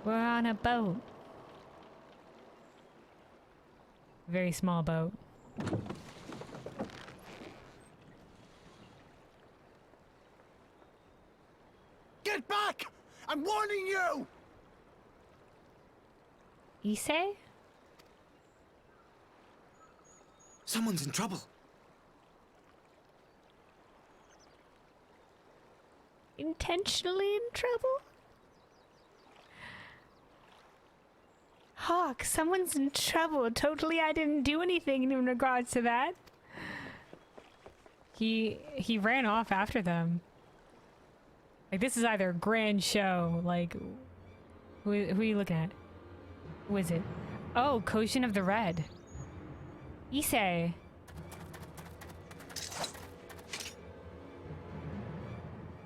We're on a boat. Very small boat. Get back! I'm warning you! Issei? Someone's in trouble. Intentionally in trouble? Hawk, someone's in trouble. Totally, I didn't do anything in regards to that. He ran off after them. Like, this is either a grand show, like... Who are you looking at? Who is it? Oh, Kojin of the Red. Issei.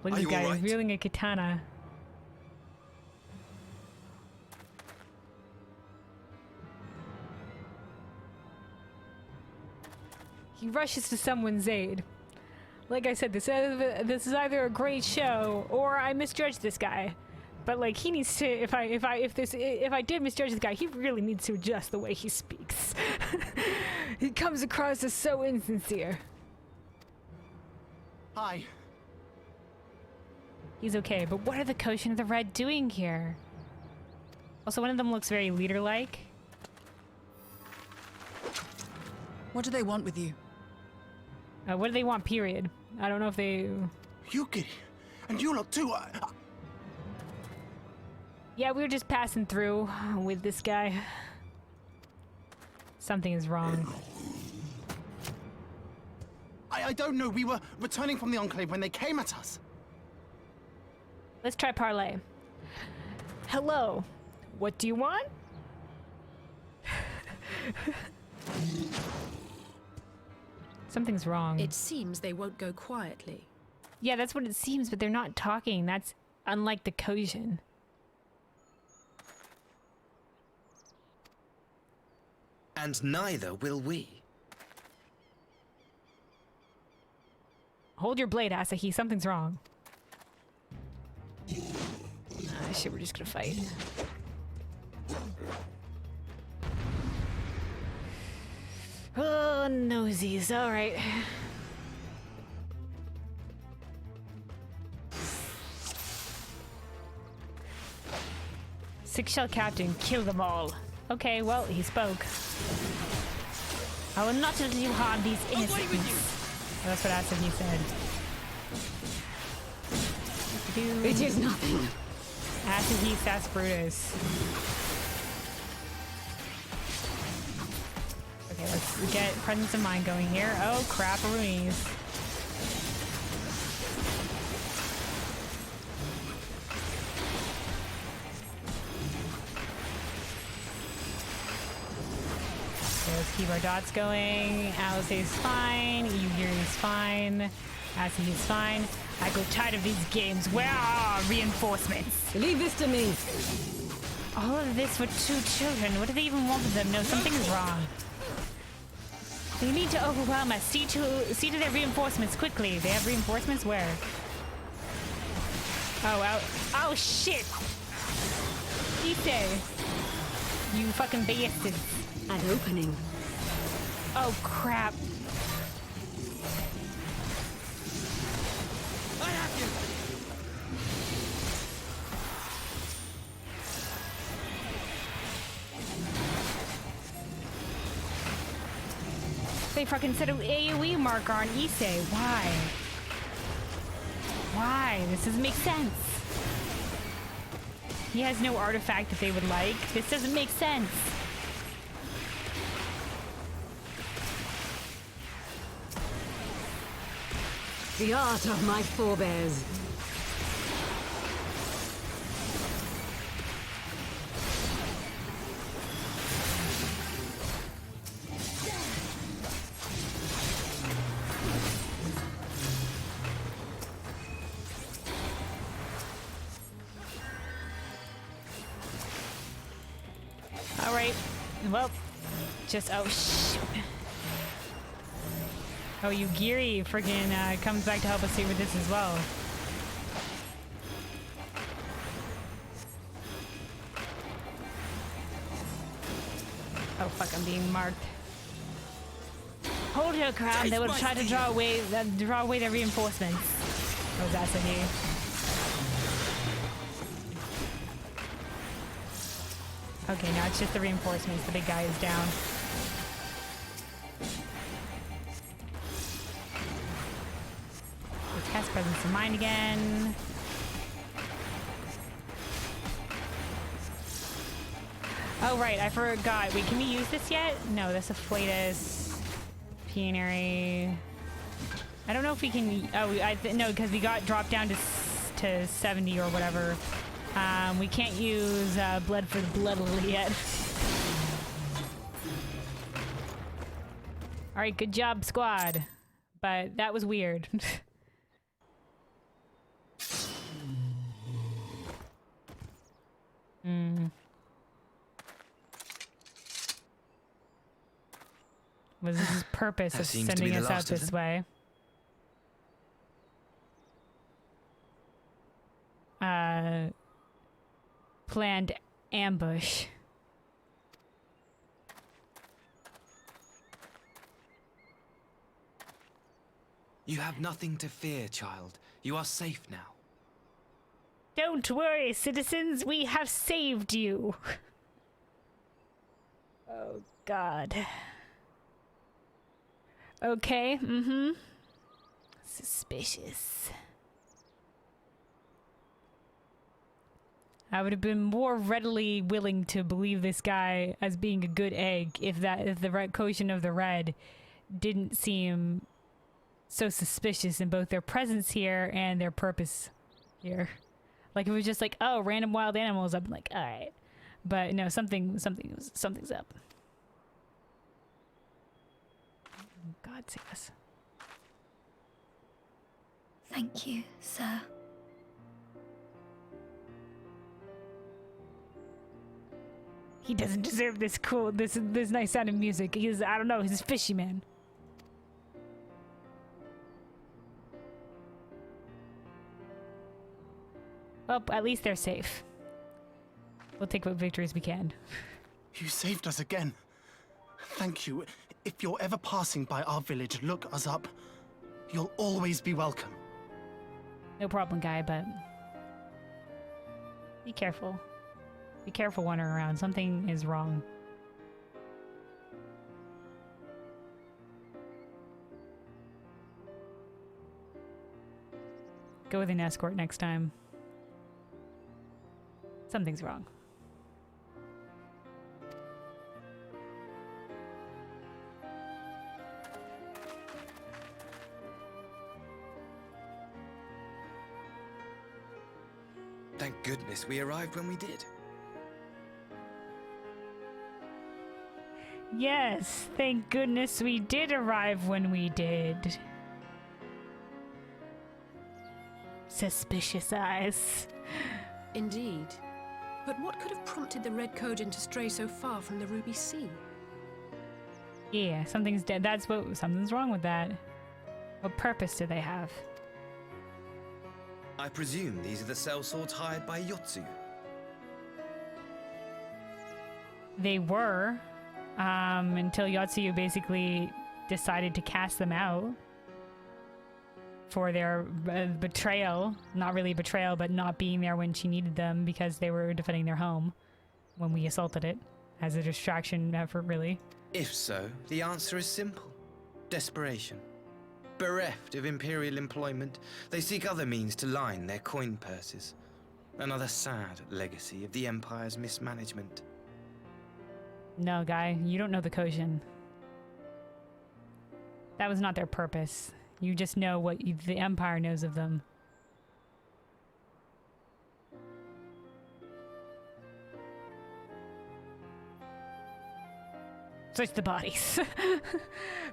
Look at this guy wielding a katana. He rushes to someone's aid. Like I said, this is either a great show or I misjudged this guy. But like, he needs to. If I did misjudge this guy, he really needs to adjust the way he speaks. He comes across as so insincere. Hi. He's okay, but what are the Kojin of the Red doing here? Also, one of them looks very leader-like. What do they want with you? What do they want, period? I don't know if they... Yuki, and you lot too. Yeah, we were just passing through with this guy. Something is wrong. I don't know. We were returning from the Enclave when they came at us. Let's try parlay. Hello. What do you want? Something's wrong. It seems they won't go quietly. Yeah, that's what it seems, but they're not talking. That's unlike the Kojin. And neither will we. Hold your blade, Asahi. Something's wrong. Shit, we're just gonna fight. Oh, nosies. Alright. Six-shell captain, kill them all. Okay, well, he spoke. I will not let you harm these innocents. Oh, that's what Asahi said. It is nothing. Asahi Sass Brutus. Okay, let's get presence of mind going here. Oh, crap-a-roonies. Let's keep our dots going. Alice is fine. Yugiri is fine. Asahi is fine. I grow tired of these games. Where are our reinforcements? Leave this to me. All of this for two children. What do they even want with them? No, something is wrong. They need to overwhelm us. See to their reinforcements quickly. They have reinforcements where? Oh shit! Issei! You fucking bastard. An opening. Oh crap. I have you! They fucking set an AoE marker on Issei. Why? Why? This doesn't make sense. He has no artifact that they would like. This doesn't make sense. The art of my forebears. All right. Well, just oh shoot. Oh, Yugiri friggin' comes back to help us here with this as well. Oh fuck, I'm being marked. Hold your ground, they will try to draw away the reinforcements. That was Asahi. Okay, now it's just the reinforcements. The big guy is down. We test presence of mind again. Oh right, I forgot. Wait, can we use this yet? No, that's a flatus. Peonary. I don't know if we can. Oh, no, because we got dropped down to 70 or whatever. We can't use blood for the blood lily yet. All right, good job, squad. But that was weird. Was this his purpose of sending us out this way? Planned ambush. You have nothing to fear, child. You are safe now. Don't worry, citizens. We have saved you. Oh, God. Okay, Suspicious. I would have been more readily willing to believe this guy as being a good egg if the red Kojin of the Red didn't seem so suspicious in both their presence here and their purpose here. Like if it was just like, oh, random wild animals, I'm like, all right. But no, something's up. God save us. Thank you, sir. He doesn't deserve this this nice sounding music. He's, I don't know, he's a fishy man. Well, at least they're safe. We'll take what victories we can. You saved us again. Thank you. If you're ever passing by our village, look us up. You'll always be welcome. No problem, guy, but be careful. Be careful wandering around. Something is wrong. Go with an escort next time. Something's wrong. Thank goodness we arrived when we did. Yes, thank goodness we did arrive when we did. Suspicious eyes. Indeed. But what could have prompted the Red Kojin to stray so far from the Ruby Sea? Yeah, something's dead. Something's wrong with that. What purpose do they have? I presume these are the sellswords hired by Yotsu. They were, until Yotsu basically decided to cast them out for their betrayal. Not really betrayal, but not being there when she needed them because they were defending their home when we assaulted it as a distraction effort, really. If so, the answer is simple. Desperation. Bereft of imperial employment, they seek other means to line their coin purses. Another sad legacy of the Empire's mismanagement. No, guy, you don't know the Kojin. That was not their purpose. You just know what the Empire knows of them. Search the bodies.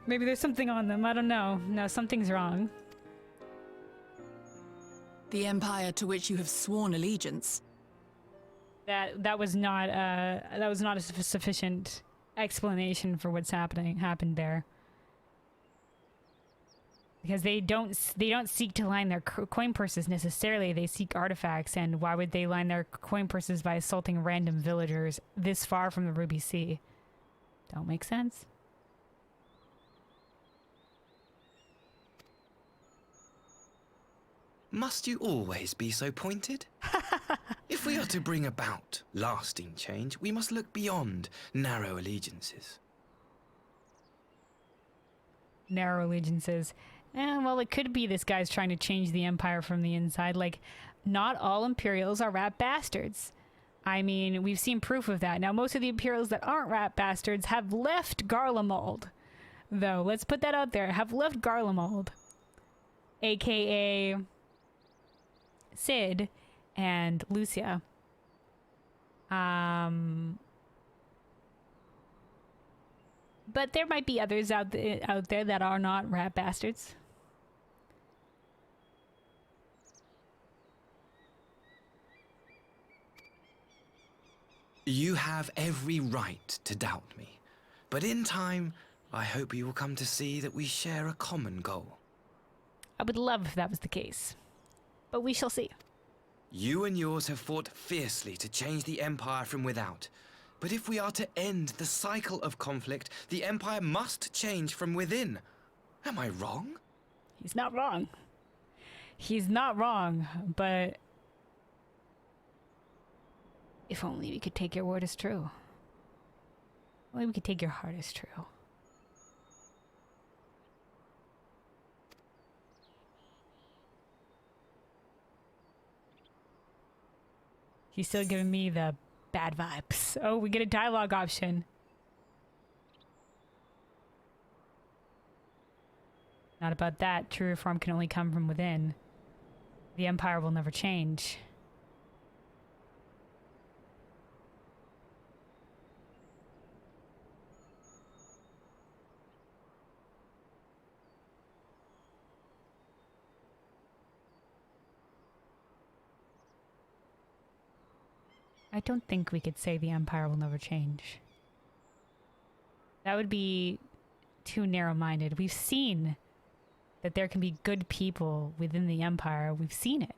Maybe there's something on them. I don't know. No, something's wrong. The Empire to which you have sworn allegiance. That was not a sufficient explanation for what's happened there. Because they don't seek to line their coin purses necessarily. They seek artifacts, and why would they line their coin purses by assaulting random villagers this far from the Ruby Sea? Don't make sense. Must you always be so pointed? If we are to bring about lasting change, we must look beyond narrow allegiances. Narrow allegiances. Well, it could be this guy's trying to change the Empire from the inside. Like, not all Imperials are rat bastards. I mean, we've seen proof of that. Now, most of the Imperials that aren't rat bastards have left Garlemald. Though, let's put that out there. Have left Garlemald. AKA... Sid and Lucia. But there might be others out there that are not rat bastards. You have every right to doubt me, but in time, I hope you will come to see that we share a common goal. I would love if that was the case. But we shall see. You and yours have fought fiercely to change the Empire from without. But if we are to end the cycle of conflict, the Empire must change from within. Am I wrong? He's not wrong. He's not wrong, but... if only we could take your word as true. Only we could take your heart as true. He's still giving me the bad vibes. Oh, we get a dialogue option. Not about that. True reform can only come from within. The Empire will never change. I don't think we could say the Empire will never change. That would be too narrow-minded. We've seen that there can be good people within the Empire. We've seen it.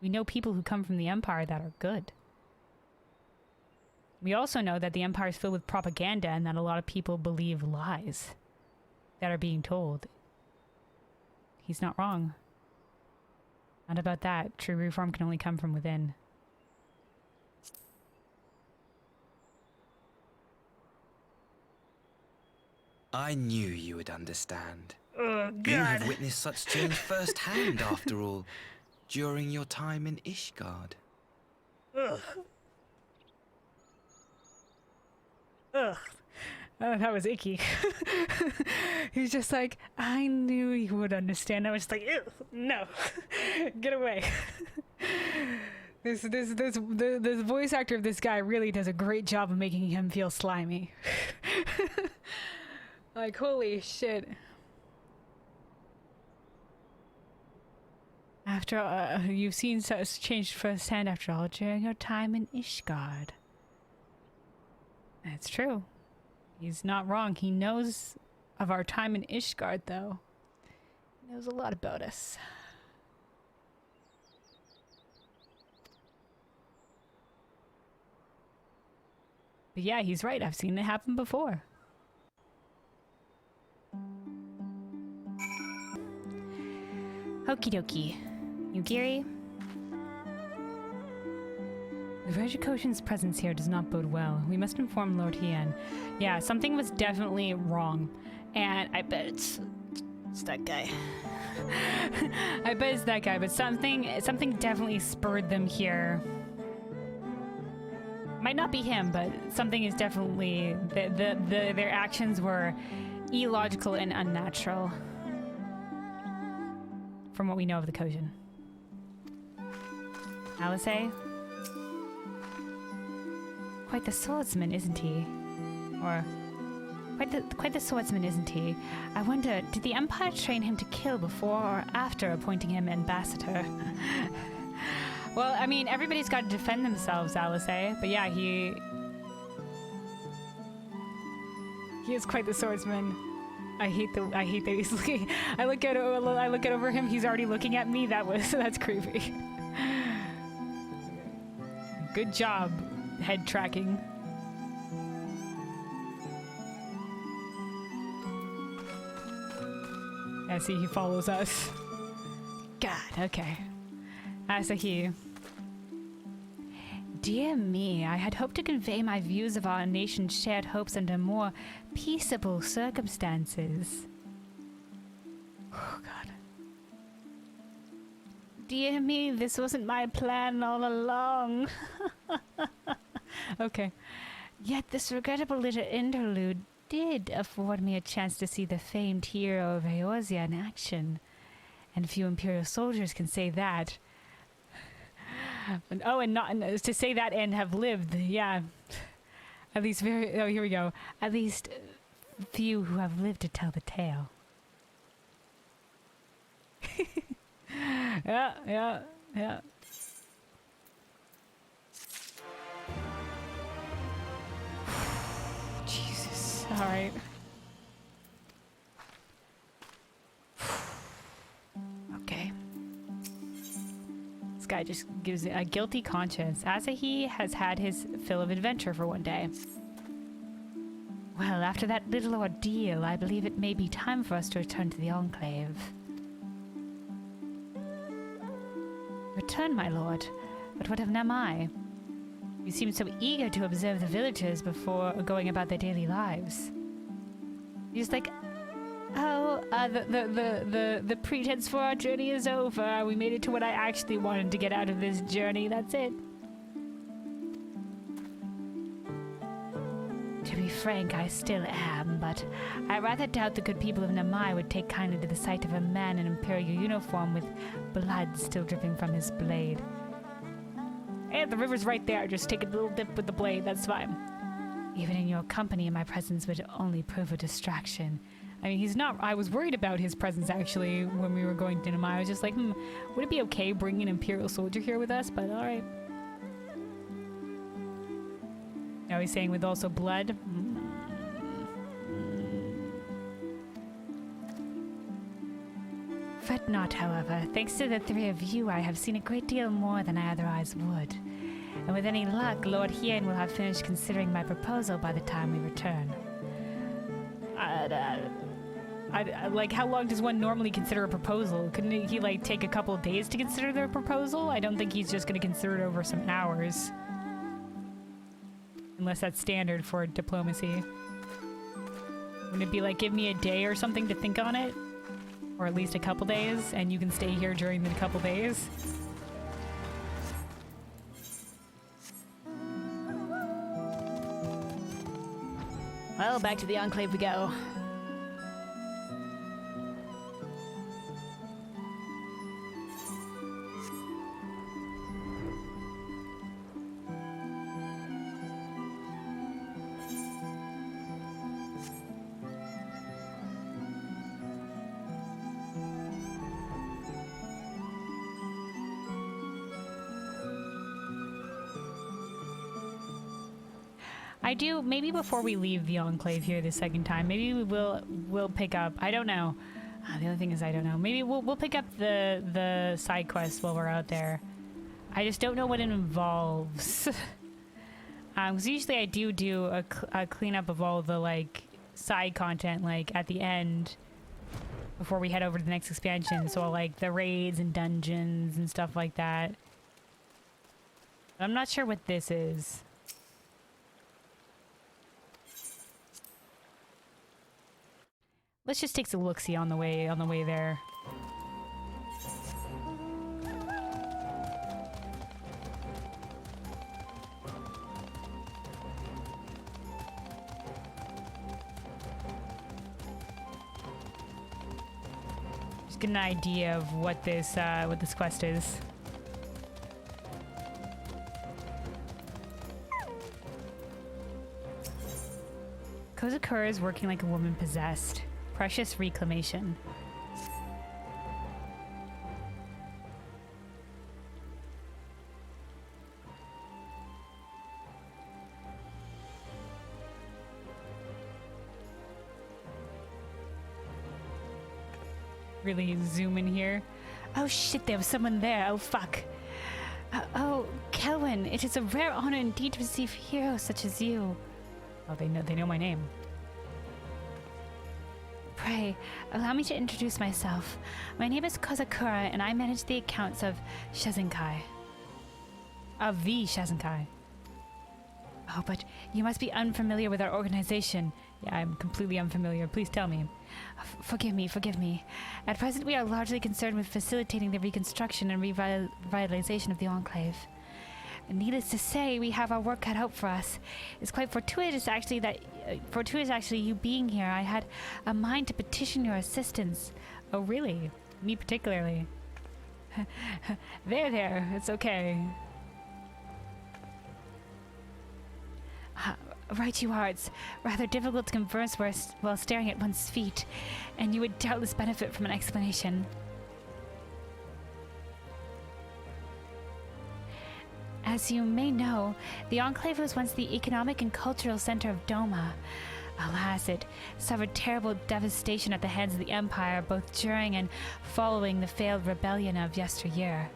We know people who come from the Empire that are good. We also know that the Empire is filled with propaganda and that a lot of people believe lies that are being told. He's not wrong. Not about that. True reform can only come from within. I knew you would understand. Oh, God. You have witnessed such change firsthand, after all, during your time in Ishgard. Ugh. Ugh. Oh, that was icky. He's just like, I knew you would understand. I was just like, ew, no, get away. This voice actor of this guy really does a great job of making him feel slimy. Like, holy shit. After you've seen such change firsthand after all during your time in Ishgard. That's true. He's not wrong. He knows of our time in Ishgard, though. He knows a lot about us. But yeah, he's right. I've seen it happen before. Okie dokie. Yugiri? The Kojin's presence here does not bode well. We must inform Lord Hien. Yeah, something was definitely wrong. And I bet it's that guy. I bet it's that guy, but something definitely spurred them here. Might not be him, but something is definitely... their actions were illogical and unnatural. From what we know of the Kojin. Asahi? Quite the swordsman, isn't he? Or... Quite the swordsman, isn't he? I wonder, did the Empire train him to kill before or after appointing him ambassador? Well, I mean, everybody's got to defend themselves, Asahi. But yeah, he is quite the swordsman. I hate that he's looking. I look at over him. He's already looking at me. That's creepy. Good job, head tracking. I see he follows us. God, okay. Asahi. Dear me, I had hoped to convey my views of our nation's shared hopes under more peaceable circumstances. Oh, God. Dear me, this wasn't my plan all along. Okay. Yet this regrettable little interlude did afford me a chance to see the famed hero of Eorzea in action. And few Imperial soldiers can say that. And not to say that and have lived, yeah. At least here we go. At least few who have lived to tell the tale. Yeah. Jesus. All right. Okay. This guy just gives a guilty conscience. Asahi has had his fill of adventure for one day. Well, after that little ordeal, I believe it may be time for us to return to the Enclave. Return, my lord. But what of Namai? You seem so eager to observe the villagers before going about their daily lives. You're just like, oh, the pretense for our journey is over. We made it to what I actually wanted to get out of this journey. That's it. To be frank, I still am, but I rather doubt the good people of Namai would take kindly to the sight of a man in Imperial uniform with blood still dripping from his blade. Hey, the river's right there. Just take a little dip with the blade. That's fine. Even in your company, my presence would only prove a distraction. I mean, he's not... I was worried about his presence, actually, when we were going to Namai. I was just like, would it be okay bringing an Imperial soldier here with us? But alright. Now he's saying with also blood. Fret not, however. Thanks to the three of you, I have seen a great deal more than I otherwise would. And with any luck, Lord Hien will have finished considering my proposal by the time we return. Like, how long does one normally consider a proposal? Couldn't he, like, take a couple of days to consider their proposal? I don't think he's just going to consider it over some hours. Unless that's standard for diplomacy. Wouldn't it be like, give me a day or something to think on it? Or at least a couple days, and you can stay here during the couple days? Well, back to the Enclave we go. I do, maybe before we leave the Enclave here the second time, maybe we'll pick up, I don't know. The other thing is I don't know. Maybe we'll pick up the side quest while we're out there. I just don't know what it involves. Because usually I do a cleanup of all the, like, side content, like, at the end before we head over to the next expansion. So, like, the raids and dungeons and stuff like that. I'm not sure what this is. Let's just take a look-see on the way there. Just get an idea of what this quest is. Kozakura is working like a woman possessed. Precious reclamation. Really zoom in here. Oh shit, there was someone there. Oh fuck. Oh, Kelwyn, it is a rare honor indeed to receive heroes such as you. Oh, they know my name. pray, allow me to introduce myself. My name is Kozakura, and I manage the accounts of Shizenkai. Of the Shizenkai. Oh, but you must be unfamiliar with our organization. Yeah, I'm completely unfamiliar. Please tell me. Forgive me. At present, we are largely concerned with facilitating the reconstruction and revitalization of the Enclave. Needless to say, we have our work cut out for us. It's quite fortuitous, actually, you being here. I had a mind to petition your assistance. Oh, really? Me particularly? There. It's okay. Right you are. It's rather difficult to converse while staring at one's feet, and you would doubtless benefit from an explanation. As you may know, the Enclave was once the economic and cultural center of Doma. Alas, it suffered terrible devastation at the hands of the Empire, both during and following the failed rebellion of yesteryear.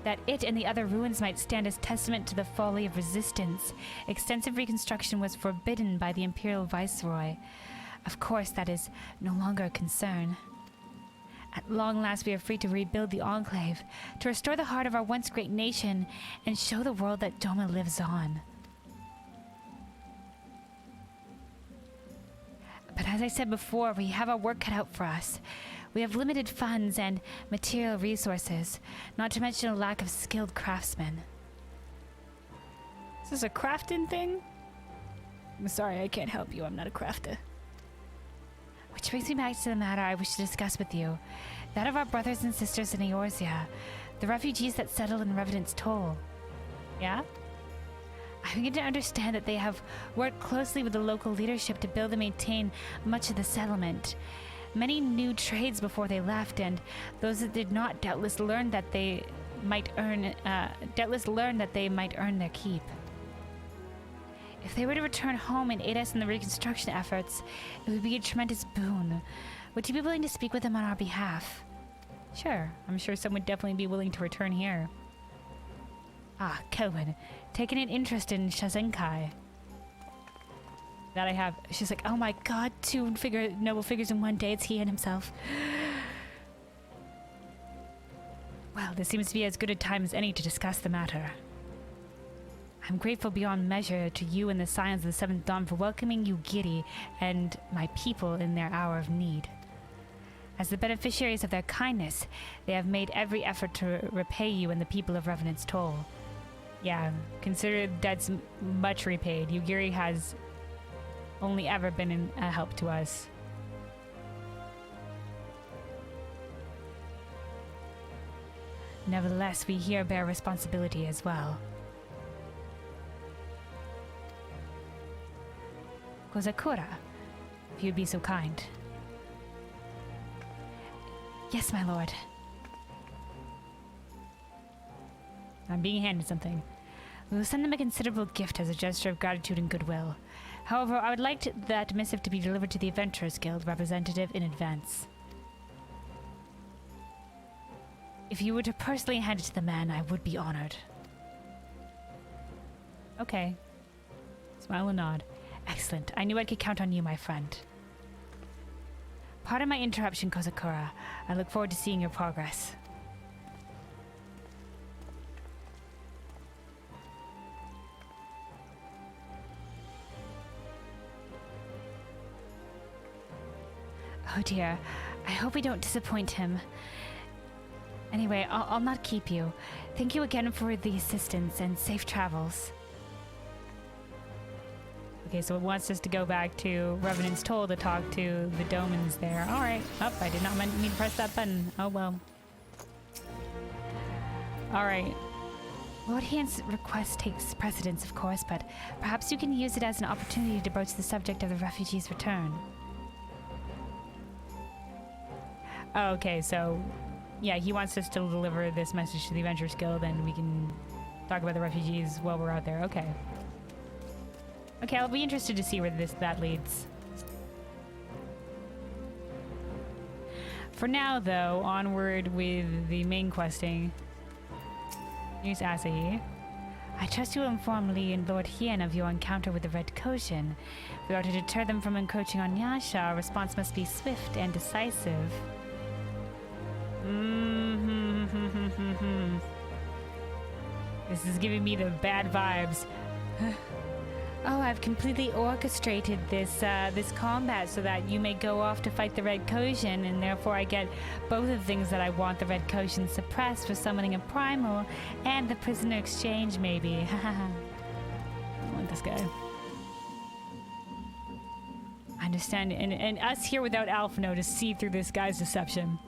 That it and the other ruins might stand as testament to the folly of resistance, extensive reconstruction was forbidden by the Imperial Viceroy. Of course, that is no longer a concern. At long last, we are free to rebuild the Enclave, to restore the heart of our once great nation, and show the world that Doma lives on. But as I said before, we have our work cut out for us. We have limited funds and material resources, not to mention a lack of skilled craftsmen. Is this a crafting thing? I'm sorry, I can't help you. I'm not a crafter. Which brings me back to the matter I wish to discuss with you. That of our brothers and sisters in Eorzea, the refugees that settled in Revenant's Toll. Yeah? I begin to understand that they have worked closely with the local leadership to build and maintain much of the settlement. Many new trades before they left, and those that did not doubtless learned that they might earn their keep. If they were to return home and aid us in the reconstruction efforts, it would be a tremendous boon. Would you be willing to speak with them on our behalf? Sure, I'm sure some would definitely be willing to return here. Ah, Kojin, taking an interest in Shizenkai. That I have. She's like, oh my god, two noble figures in one day. It's Hien himself. Well, this seems to be as good a time as any to discuss the matter. I'm grateful beyond measure to you and the Scions of the Seventh Dawn for welcoming you, Giri, and my people in their hour of need. As the beneficiaries of their kindness, they have made every effort to repay you and the people of Revenant's Toll. Yeah, consider that's much repaid. Yugiri has only ever been a help to us. Nevertheless, we here bear responsibility as well. Kozakura, if you'd be so kind. Yes, my lord. I'm being handed something. We will send them a considerable gift as a gesture of gratitude and goodwill. However, I would like that missive to be delivered to the Adventurers Guild representative in advance. If you were to personally hand it to the man, I would be honored. Okay. Smile and nod. Excellent. I knew I could count on you, my friend. Pardon my interruption, Kozakura. I look forward to seeing your progress. Oh dear. I hope we don't disappoint him. Anyway, I'll not keep you. Thank you again for the assistance and safe travels. Okay, so it wants us to go back to Revenant's Toll to talk to the Domans there. Alright. Oh, I did not mean to press that button. Oh well. Alright. Lord Hien's request takes precedence, of course, but perhaps you can use it as an opportunity to broach the subject of the refugees' return. Oh, okay, so yeah, he wants us to deliver this message to the Adventurers Guild, and we can talk about the refugees while we're out there. Okay. Okay, I'll be interested to see where that leads. For now, though, onward with the main questing. Here's Asahi. I trust you will inform Lee and Lord Hien of your encounter with the Red Kojin. If we are to deter them from encroaching on Yanxia, our response must be swift and decisive. This is giving me the bad vibes. Oh, I've completely orchestrated this combat so that you may go off to fight the Red Kojin, and therefore I get both of the things that I want: the Red Kojin suppressed for summoning a primal, and the prisoner exchange, maybe. I want this guy. I understand, and us here without Alphino to see through this guy's deception.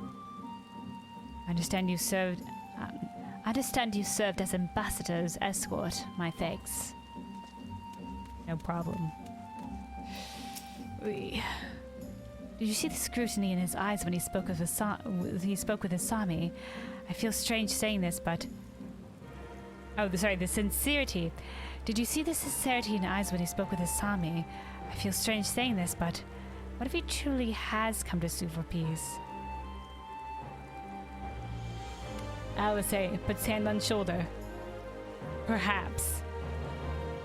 I understand you served as ambassador's escort. My thanks. No problem. Did you see the scrutiny in his eyes when he spoke with Asami? I feel strange saying this, but... Oh, the sincerity. Did you see the sincerity in his eyes when he spoke with Asami? I feel strange saying this, but... What if he truly has come to sue for peace? Asahi puts hand on shoulder. Perhaps.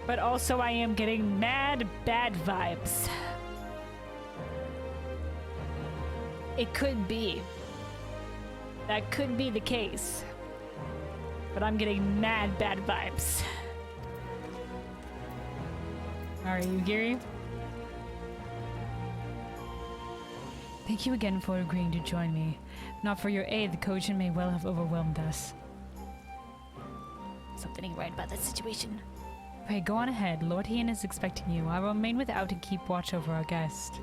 But also I am getting mad bad vibes. It could be. That could be the case. But I'm getting mad bad vibes. Are you, Giri? Thank you again for agreeing to join me. Not for your aid, the Kojin may well have overwhelmed us. Something ain't right about that situation. Pray, go on ahead. Lord Hien is expecting you. I will remain without and keep watch over our guest.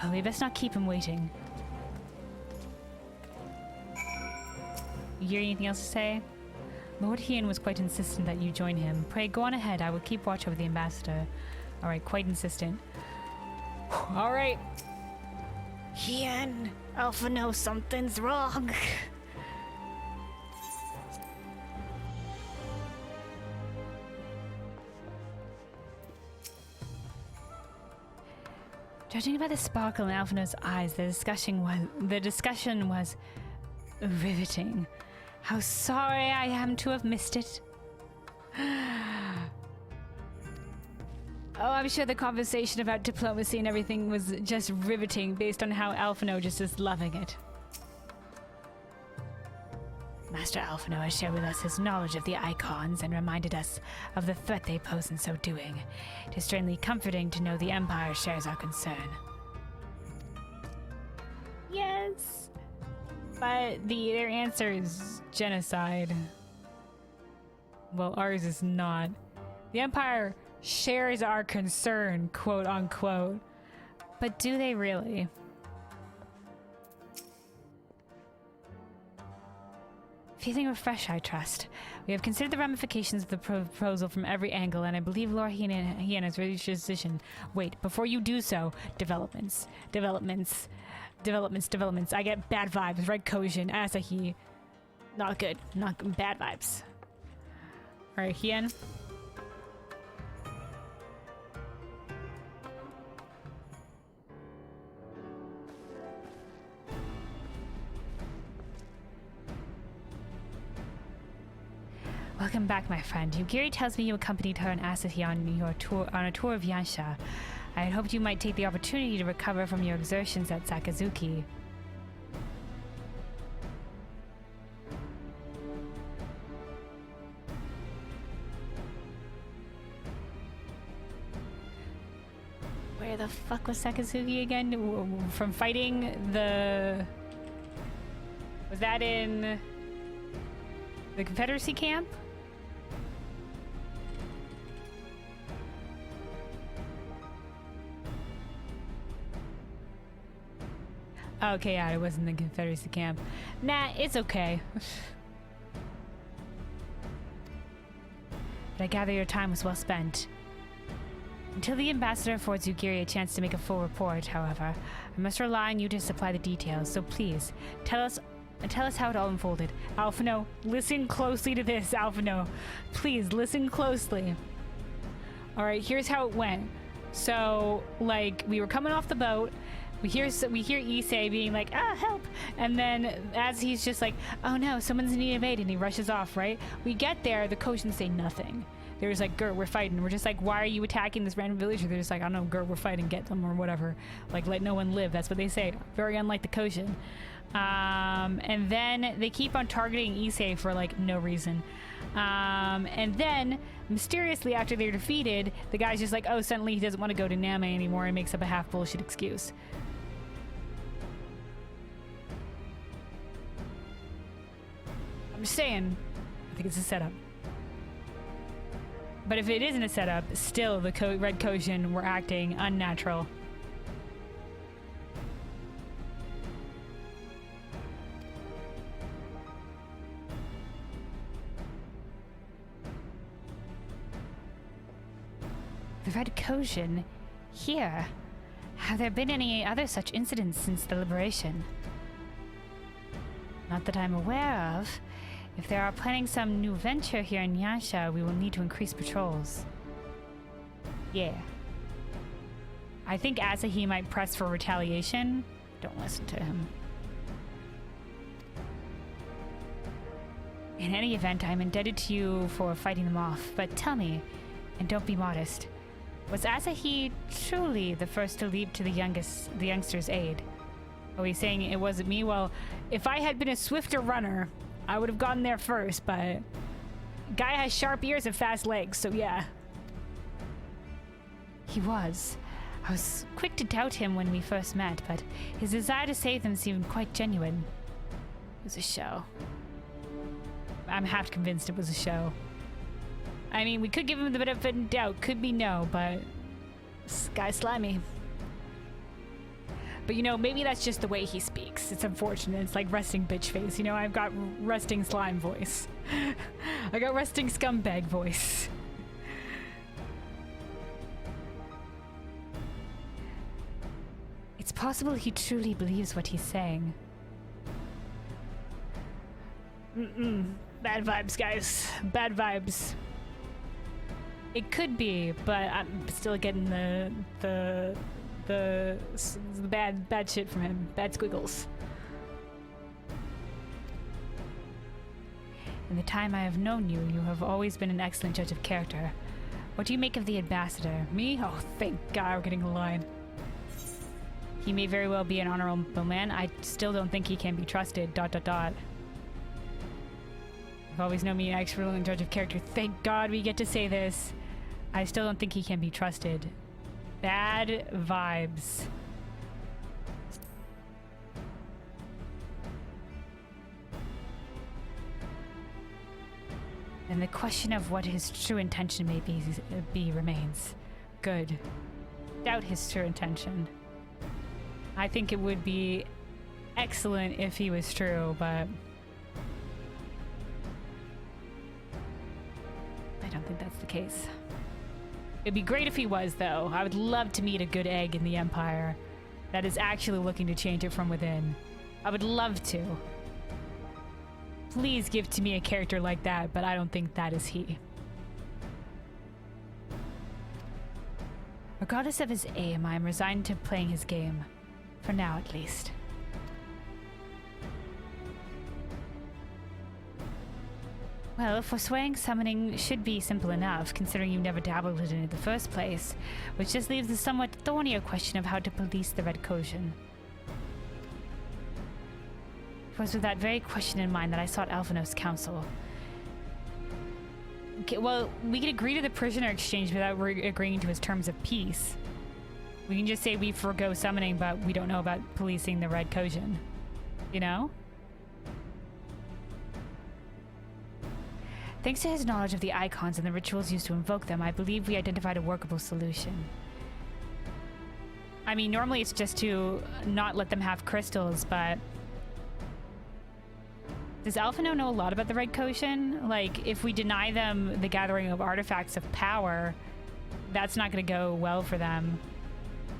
Well, we best not keep him waiting. You hear anything else to say? Lord Hien was quite insistent that you join him. Pray, go on ahead. I will keep watch over the ambassador. Alright, quite insistent. Alright. Hien, Alpha knows something's wrong. Judging by the sparkle in Alphino's eyes, the discussion was riveting. How sorry I am to have missed it. Oh, I'm sure the conversation about diplomacy and everything was just riveting based on how Alphino just is loving it. Master Alphino has shared with us his knowledge of the icons and reminded us of the threat they pose in so doing. It is strangely comforting to know the Empire shares our concern. Yes, but their answer is genocide. Well, ours is not. The Empire shares our concern, quote unquote. But do they really? Feeling refreshed, I trust. We have considered the ramifications of the proposal from every angle, and I believe Lord Hien has reached a decision. Wait, before you do so, developments. I get bad vibes. Red Kojin, Asahi. Not good. Not good. Bad vibes. Alright, Hien. Welcome back, my friend. Yugiri tells me you accompanied her and Asahi on a tour of Yanxia. I had hoped you might take the opportunity to recover from your exertions at Sakazuki. Where the fuck was Sakazuki again? From fighting the... Was that in the Confederacy camp? Okay, yeah, it wasn't the Confederacy camp. Nah, it's okay. But I gather your time was well spent. Until the ambassador affords Yugiri a chance to make a full report, however, I must rely on you to supply the details, so please, tell us how it all unfolded. Alphino, listen closely to this, Alphino. Please, listen closely. Alright, here's how it went. So, like, we were coming off the boat, We hear Issei being like, help! And then as he's just like, oh no, someone's in need of aid, and he rushes off, right? We get there, the Kojin say nothing. They're just like, Gur, we're fighting. We're just like, why are you attacking this random villager? They're just like, I don't know, Gur, we're fighting, get them, or whatever. Like, let no one live. That's what they say. Very unlike the Kojin. And then they keep on targeting Issei for, like, no reason. And then, mysteriously, after they're defeated, the guy's just like, oh, suddenly he doesn't want to go to Name anymore and makes up a half bullshit excuse. I'm just saying, I think it's a setup. But if it isn't a setup, still the Red Kojin were acting unnatural. The Red Kojin? Here? Have there been any other such incidents since the liberation? Not that I'm aware of. If they are planning some new venture here in Yanxia, we will need to increase patrols. Yeah. I think Asahi might press for retaliation. Don't listen to him. In any event, I'm indebted to you for fighting them off, but tell me, and don't be modest, was Asahi truly the first to leap to the youngster's aid? Are we saying it wasn't me? Well, if I had been a swifter runner, I would have gotten there first, but guy has sharp ears and fast legs, so yeah. He was. I was quick to doubt him when we first met, but his desire to save them seemed quite genuine. It was a show. I'm half convinced it was a show. I mean, we could give him the benefit of doubt, could be no, but this guy's slimy. But, you know, maybe that's just the way he speaks. It's unfortunate. It's like resting bitch face. You know, I've got resting slime voice. I got resting scumbag voice. It's possible he truly believes what he's saying. Bad vibes, guys. Bad vibes. It could be, but I'm still getting the bad shit from him. Bad squiggles. In the time I have known you, you have always been an excellent judge of character. What do you make of the ambassador? Me? Oh, thank God we're getting a line. He may very well be an honorable man. I still don't think he can be trusted. ... You've always known me an excellent judge of character. Thank God we get to say this. I still don't think he can be trusted. Bad vibes. And the question of what his true intention may be remains. Good. Doubt his true intention. I think it would be excellent if he was true, but I don't think that's the case. It'd be great if he was, though. I would love to meet a good egg in the Empire that is actually looking to change it from within. I would love to. Please give to me a character like that, but I don't think that is he. Regardless of his aim, I am resigned to playing his game. For now, at least. Well, forswearing summoning should be simple enough, considering you never dabbled in it in the first place, which just leaves the somewhat thornier question of how to police the Red Kojin. It was with that very question in mind that I sought Alphanos' counsel. Okay, well, we can agree to the prisoner exchange without agreeing to his terms of peace. We can just say we forgo summoning, but we don't know about policing the Red Kojin. You know? Thanks to his knowledge of the icons and the rituals used to invoke them, I believe we identified a workable solution. I mean, normally it's just to not let them have crystals, but does Alphino know a lot about the Red Kojin? Like, if we deny them the gathering of artifacts of power, that's not going to go well for them.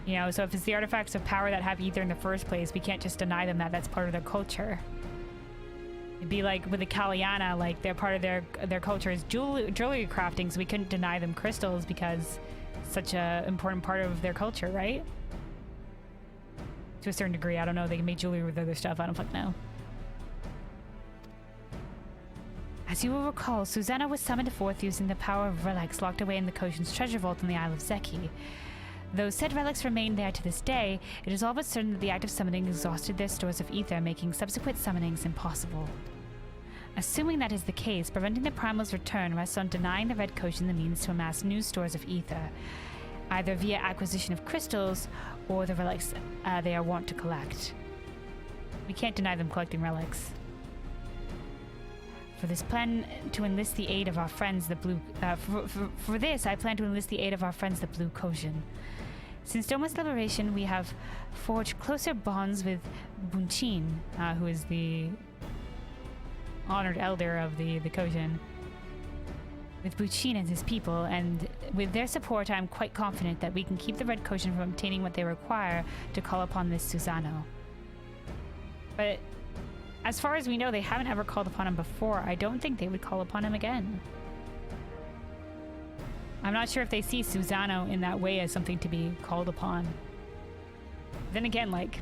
You know, so if it's the artifacts of power that have ether in the first place, we can't just deny them that that's part of their culture. It'd be like with the Kalyana, like they're part of their culture is jewelry crafting, so we couldn't deny them crystals because it's such a important part of their culture, right? To a certain degree. I don't know. They can make jewelry with other stuff. I don't fucking know. As you will recall, Susanna was summoned forth using the power of relics locked away in the Kojin's treasure vault on the Isle of Zeki. Though said relics remain there to this day, it is all but certain that the act of summoning exhausted their stores of ether, making subsequent summonings impossible. Assuming that is the case, preventing the Primal's return rests on denying the Red Kojin the means to amass new stores of ether, either via acquisition of crystals or the relics they are wont to collect. We can't deny them collecting relics. For this plan to enlist the aid of our friends, the Blue... for this, I plan to enlist the aid of our friends, the Blue Kojin. Since Doma's liberation, we have forged closer bonds with Bunchin, who is the honored elder of the Kojin. With Bunchin and his people, and with their support, I am quite confident that we can keep the Red Kojin from obtaining what they require to call upon this Susano. But as far as we know, they haven't ever called upon him before. I don't think they would call upon him again. I'm not sure if they see Susano in that way as something to be called upon. Then again, like,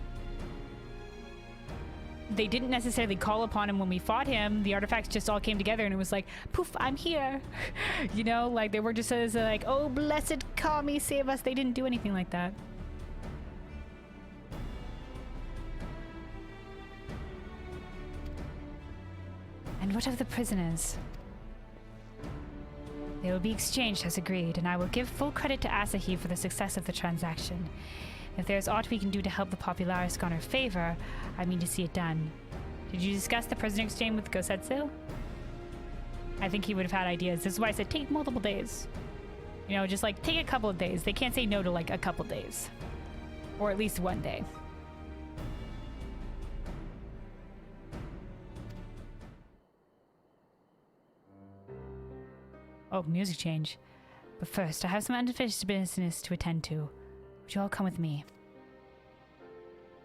they didn't necessarily call upon him when we fought him. The artifacts just all came together and it was like, poof, I'm here. You know, like they were just as like, oh, blessed Kami, save us. They didn't do anything like that. And what of the prisoners? They will be exchanged as agreed, and I will give full credit to Asahi for the success of the transaction. If there is aught we can do to help the Popularis garner favor, I mean to see it done. Did you discuss the prisoner exchange with Gosetsu? I think he would have had ideas. This is why I said take multiple days. You know, just like take a couple of days. They can't say no to like a couple days. Or at least one day. Oh, music change. But first, I have some unfinished business to attend to. Would you all come with me?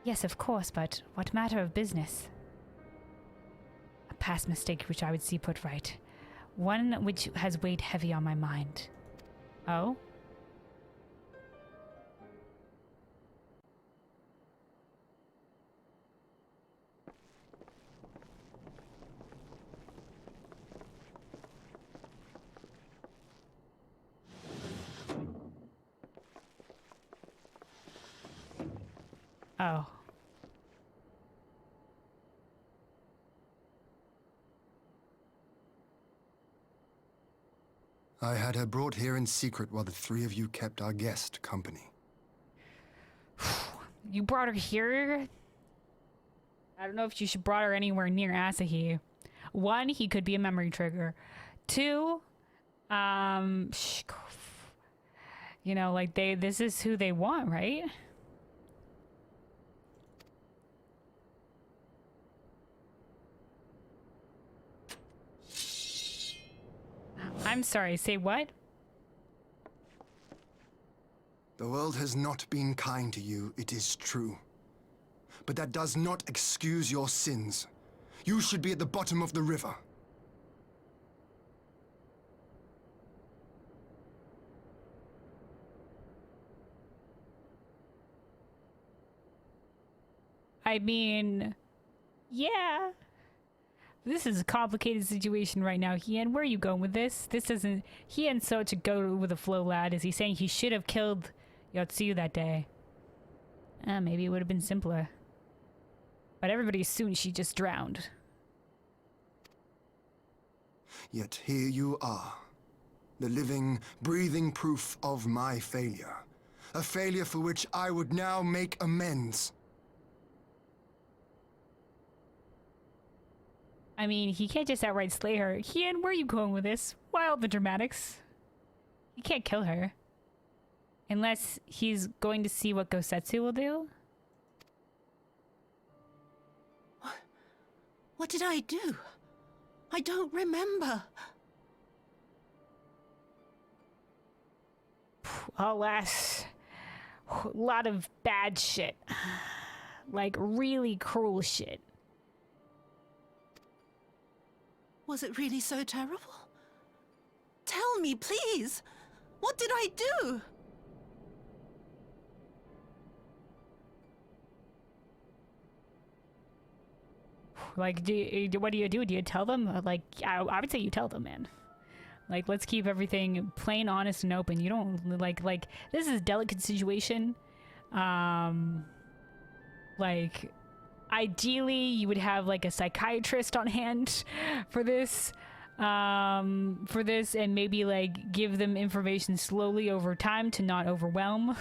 Yes, of course, but what matter of business? A past mistake which I would see put right. One which has weighed heavy on my mind. Oh? Oh. I had her brought here in secret while the three of you kept our guest company. You brought her here? I don't know if you should brought her anywhere near Asahi. One, he could be a memory trigger. Two, you know, like this is who they want, right? I'm sorry, say what? The world has not been kind to you, it is true. But that does not excuse your sins. You should be at the bottom of the river. I mean, yeah. This is a complicated situation right now, Hien. Where are you going with this? This doesn't... Hien's such a go with the flow lad. Is he saying he should have killed Yotsuyu that day? Maybe it would have been simpler. But everybody assumed she just drowned. Yet here you are. The living, breathing proof of my failure. A failure for which I would now make amends. I mean, he can't just outright slay her. Hien, where are you going with this? Why all the dramatics? You can't kill her. Unless he's going to see what Gosetsu will do? What did I do? I don't remember. Alas. A lot of bad shit. Like, really cruel shit. Was it really so terrible? Tell me, please. What did I do? Like, what do you do? Do you tell them? Like, I would say you tell them, man. Like, let's keep everything plain, honest, and open. You don't, like, this is a delicate situation. Like, ideally, you would have, like, a psychiatrist on hand for this. And maybe, like, give them information slowly over time to not overwhelm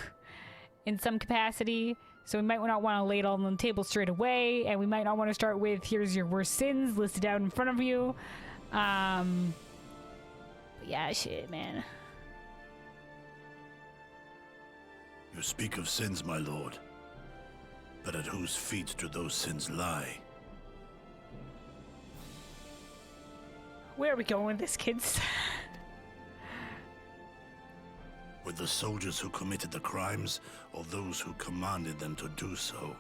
in some capacity. So we might not want to lay it all on the table straight away, and we might not want to start with, here's your worst sins listed out in front of you. Yeah, shit, man. You speak of sins, my lord. But at whose feet do those sins lie? Where are we going with this, kids? With the soldiers who committed the crimes, or those who commanded them to do so?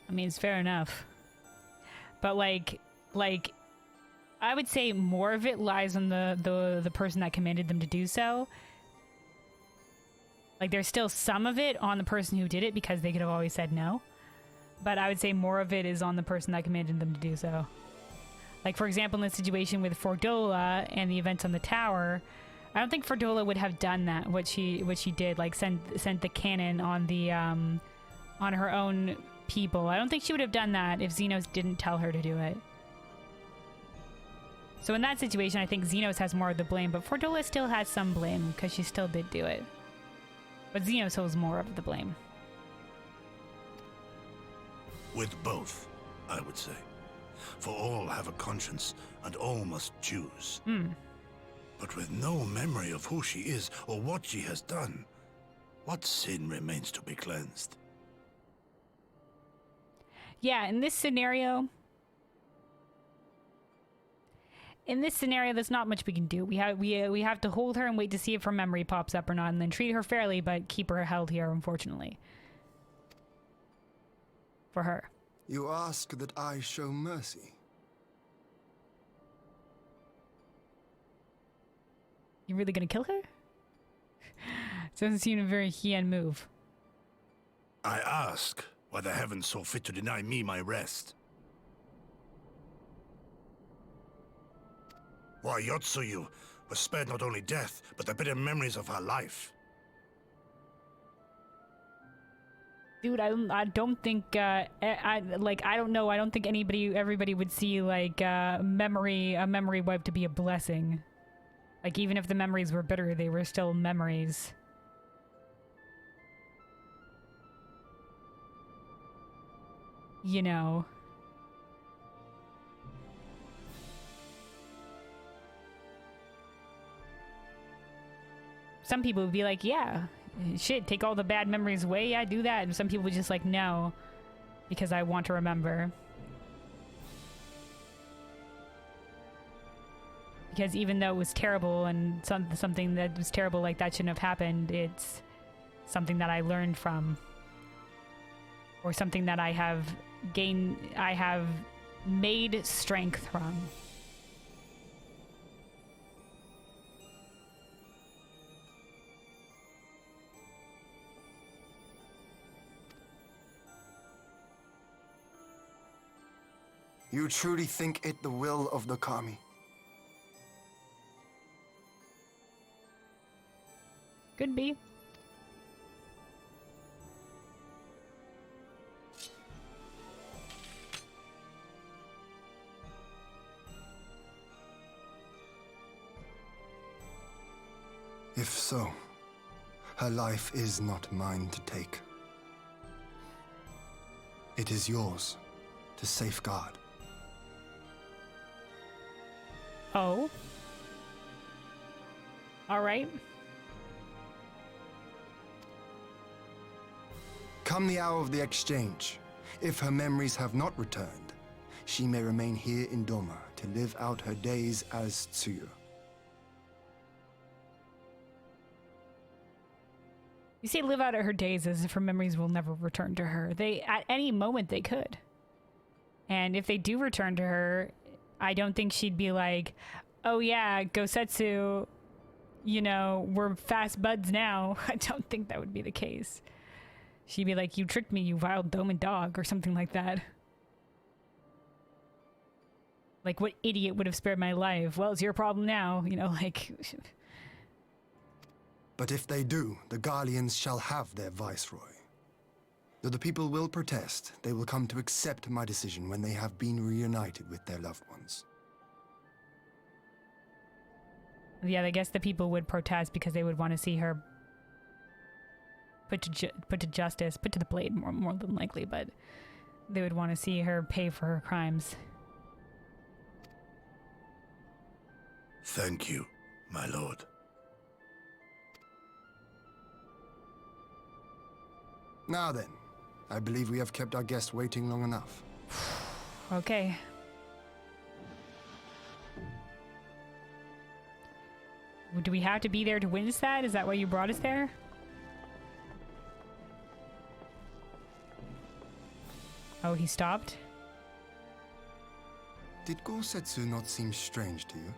I mean, it's fair enough. But like I would say more of it lies on the person that commanded them to do so. Like, there's still some of it on the person who did it because they could have always said no. But I would say more of it is on the person that commanded them to do so. Like, for example, in the situation with Fordola and the events on the tower, I don't think Fordola would have done that, what she did, like sent the cannon on the on her own people. I don't think she would have done that if Xenos didn't tell her to do it. So in that situation, I think Xenos has more of the blame, but Fordola still has some blame because she still did do it. But Xenos holds more of the blame. With both, I would say. For all have a conscience, and all must choose. But with no memory of who she is or what she has done, what sin remains to be cleansed? Yeah, in this scenario, there's not much we can do. We have to hold her and wait to see if her memory pops up or not, and then treat her fairly, but keep her held here, unfortunately. For her. You ask that I show mercy. You really gonna kill her? Doesn't seem a very Hien move. I ask why the heavens saw fit to deny me my rest. Why Yotsuyu was spared not only death, but the bitter memories of her life. Dude, I don't think I don't know. I don't think everybody would see like a memory wipe to be a blessing. Like, even if the memories were bitter, they were still memories. You know. Some people would be like, yeah, shit, take all the bad memories away, yeah, do that. And some people would just like, no, because I want to remember. Because even though it was terrible and something that was terrible like that shouldn't have happened, it's something that I learned from. Or something that I have made strength from. You truly think it the will of the Kami? Could be. If so, her life is not mine to take. It is yours to safeguard. Oh. All right. Come the hour of the exchange, if her memories have not returned, she may remain here in Doma to live out her days as Tsuyu. You say live out her days as if her memories will never return to her. At any moment they could. And if they do return to her, I don't think she'd be like, oh yeah, Gosetsu, you know, we're fast buds now. I don't think that would be the case. She'd be like, you tricked me, you vile Doma dog, or something like that. Like, what idiot would have spared my life? Well, it's your problem now, you know, like... But if they do, the Guardians shall have their viceroy. Though the people will protest, they will come to accept my decision when they have been reunited with their loved ones. Yeah, I guess the people would protest because they would want to see her put to justice, put to the blade more than likely, but they would want to see her pay for her crimes. Thank you, my lord. Now then, I believe we have kept our guest waiting long enough. Okay. Do we have to be there to witness that? Is that why you brought us there? Oh, he stopped? Did Gosetsu not seem strange to you?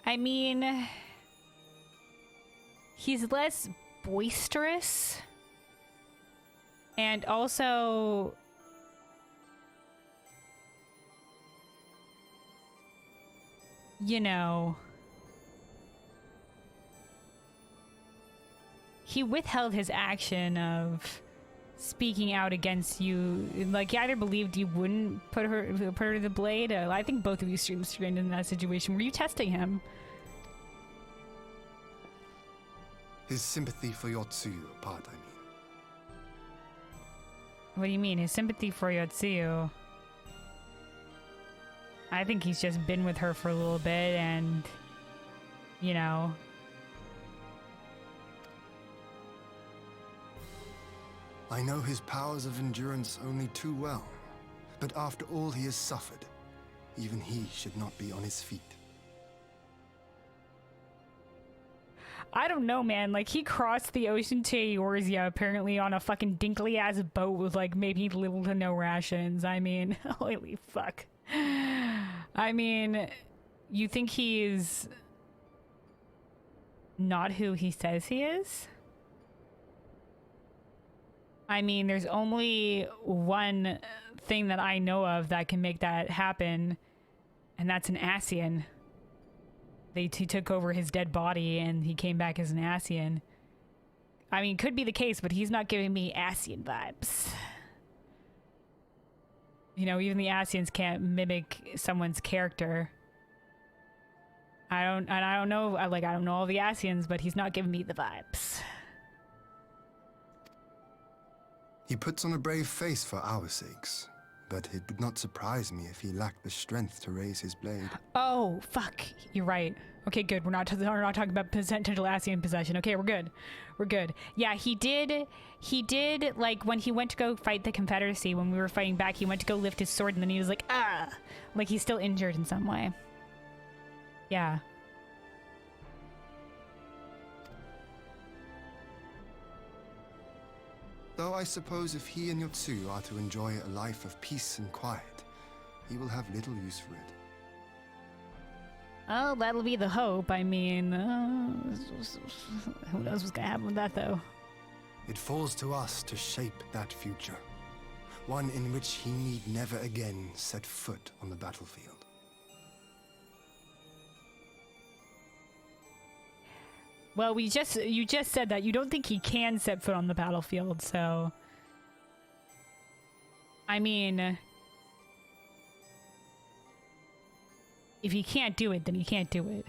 I mean, he's less boisterous, and also you know, he withheld his action of speaking out against you. Like, he either believed you wouldn't put her to the blade. I think both of you seemed strained in that situation. Were you testing him? His sympathy for Yotsuyu apart, I mean. What do you mean? His sympathy for Yotsuyu? I think he's just been with her for a little bit and, you know... I know his powers of endurance only too well, but after all he has suffered, even he should not be on his feet. I don't know, man. Like, he crossed the ocean to Eorzea apparently on a fucking dinkly-ass boat with, like, maybe little to no rations. I mean, holy fuck. I mean, you think he's not who he says he is? I mean, there's only one thing that I know of that can make that happen, and that's an Asian. He took over his dead body, and he came back as an Asian. I mean, could be the case, but he's not giving me Asian vibes. You know, even the Asians can't mimic someone's character. I don't know, I don't know all the Asians, but he's not giving me the vibes. He puts on a brave face for our sakes, but it would not surprise me if he lacked the strength to raise his blade. Oh, fuck. You're right. Okay, good. We're not talking about potential Asian possession. Okay, we're good. We're good. Yeah, he did, like, when he went to go fight the Confederacy, when we were fighting back, he went to go lift his sword, and then he was like, ah! Like, he's still injured in some way. Yeah. Though I suppose if he and Yotsuyu are to enjoy a life of peace and quiet, he will have little use for it. Oh, that'll be the hope. I mean, who knows what's gonna happen with that, though? It falls to us to shape that future, one in which he need never again set foot on the battlefield. Well, you just said that you don't think he can set foot on the battlefield, so... I mean... If he can't do it, then he can't do it.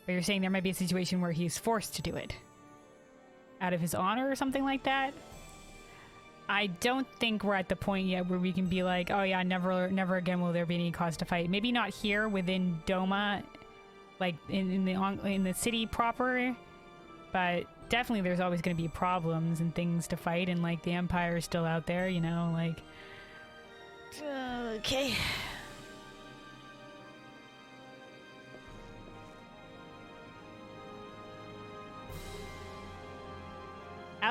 But you're saying there might be a situation where he's forced to do it. Out of his honor or something like that? I don't think we're at the point yet where we can be like, oh yeah, never again will there be any cause to fight. Maybe not here within Doma, like in the city proper, but definitely there's always going to be problems and things to fight, and like the Empire is still out there, you know, like... Okay.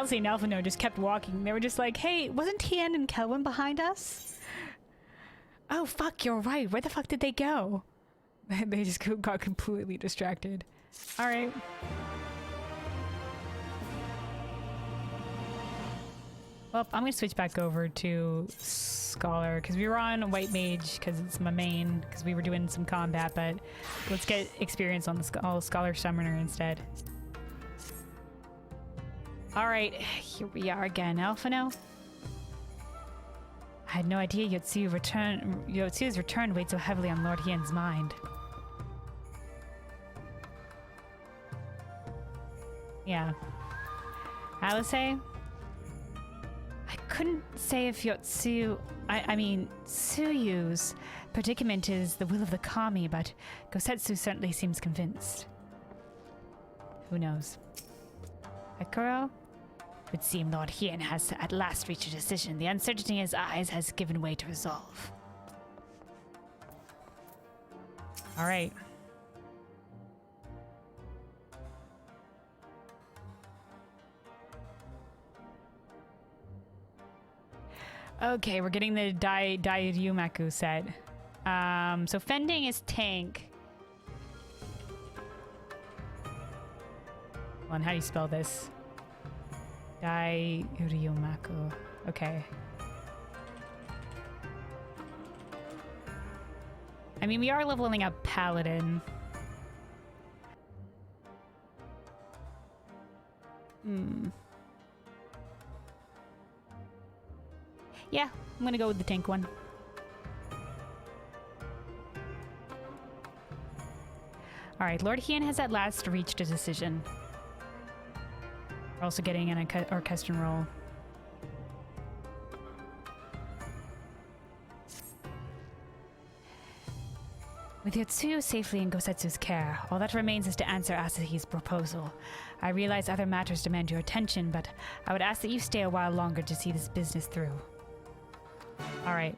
Alice and Alphino just kept walking. They were just like, hey, wasn't Hien and Kelvin behind us? Oh, fuck, you're right. Where the fuck did they go? They just got completely distracted. Alright. Well, I'm gonna switch back over to Scholar, because we were on White Mage, because it's my main, because we were doing some combat, but let's get experience on the Scholar Summoner instead. Alright, here we are again. Alphino? I had no idea Yotsu's return weighed so heavily on Lord Hien's mind. Yeah. Alice? I couldn't say if I mean, Tsuyu's predicament is the will of the kami, but Gosetsu certainly seems convinced. Who knows? Akuro? It would seem Lord Hien has at last reached a decision. The uncertainty in his eyes has given way to resolve. Alright. Okay, we're getting the Ryumaku set. So fending is tank. Hold on, how do you spell this? Ryumaku. Okay. I mean, we are leveling up Paladin. Yeah, I'm gonna go with the tank one. Alright, Lord Hien has at last reached a decision. We're also getting an orchestral roll. With Yotsuyu safely in Gosetsu's care, all that remains is to answer Asahi's proposal. I realize other matters demand your attention, but I would ask that you stay a while longer to see this business through. Alright.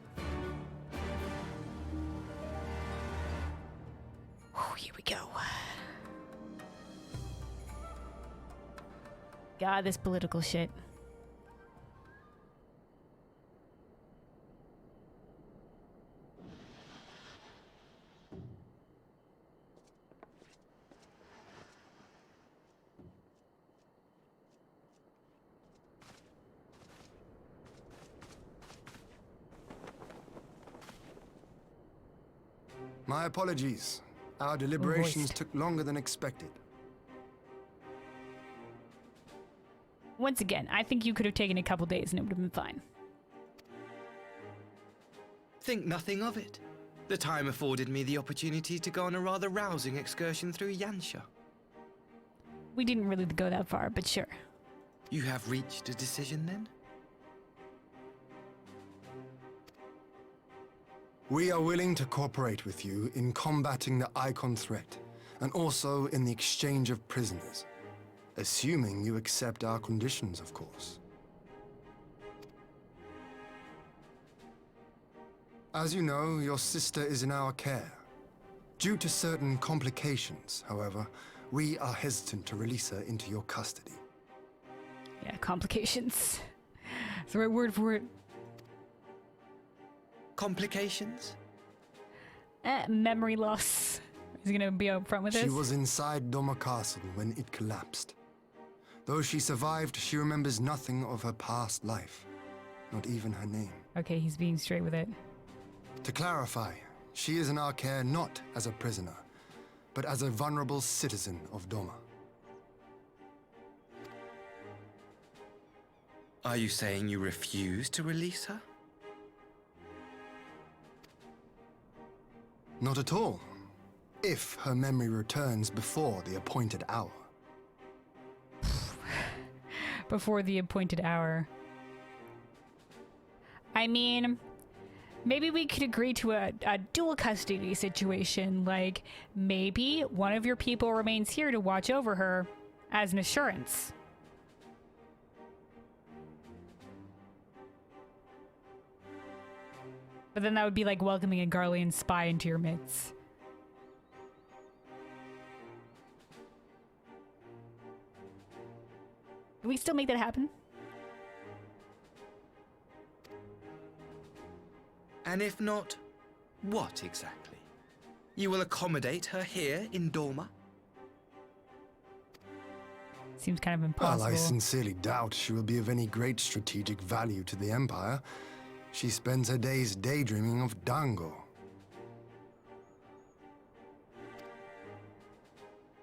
Here we go. God, this political shit. My apologies. Our deliberations took longer than expected. Once again, I think you could have taken a couple days and it would have been fine. Think nothing of it. The time afforded me the opportunity to go on a rather rousing excursion through Yanxia. We didn't really go that far, but sure. You have reached a decision then? We are willing to cooperate with you in combating the Icon threat, and also in the exchange of prisoners. Assuming you accept our conditions, of course. As you know, your sister is in our care. Due to certain complications, however, we are hesitant to release her into your custody. Yeah, complications. That's the right word for it. Complications? Memory loss. Is he gonna be up front with this? She was inside Doma Castle when it collapsed. Though she survived, she remembers nothing of her past life. Not even her name. Okay, he's being straight with it. To clarify, she is in our care not as a prisoner, but as a vulnerable citizen of Doma. Are you saying you refuse to release her? Not at all. If her memory returns before the appointed hour. Before the appointed hour. I mean, maybe we could agree to a dual custody situation. Like, maybe one of your people remains here to watch over her as an assurance. But then that would be like welcoming a Garlean spy into your midst. Can we still make that happen? And if not, what exactly? You will accommodate her here in Doma? Seems kind of Well, impossible. I sincerely doubt she will be of any great strategic value to the Empire. She spends her days daydreaming of Dango.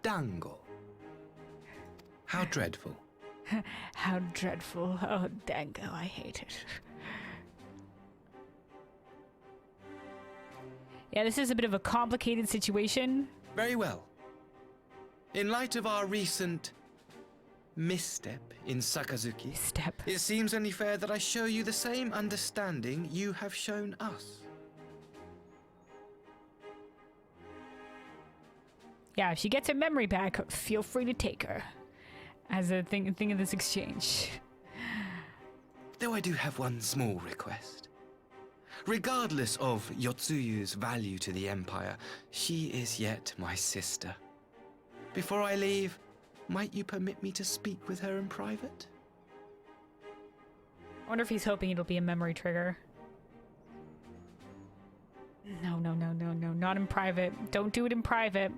Dango. How dreadful. How dreadful. Oh, Dango, I hate it. Yeah, this is a bit of a complicated situation. Very well. In light of our recent misstep in Sakazuki, it seems only fair that I show you the same understanding you have shown us. Yeah, if she gets her memory back, feel free to take her. As a thing of this exchange. Though I do have one small request. Regardless of Yotsuyu's value to the Empire, she is yet my sister. Before I leave, might you permit me to speak with her in private? I wonder if he's hoping it'll be a memory trigger. No, no, no, no, no, not in private. Don't do it in private.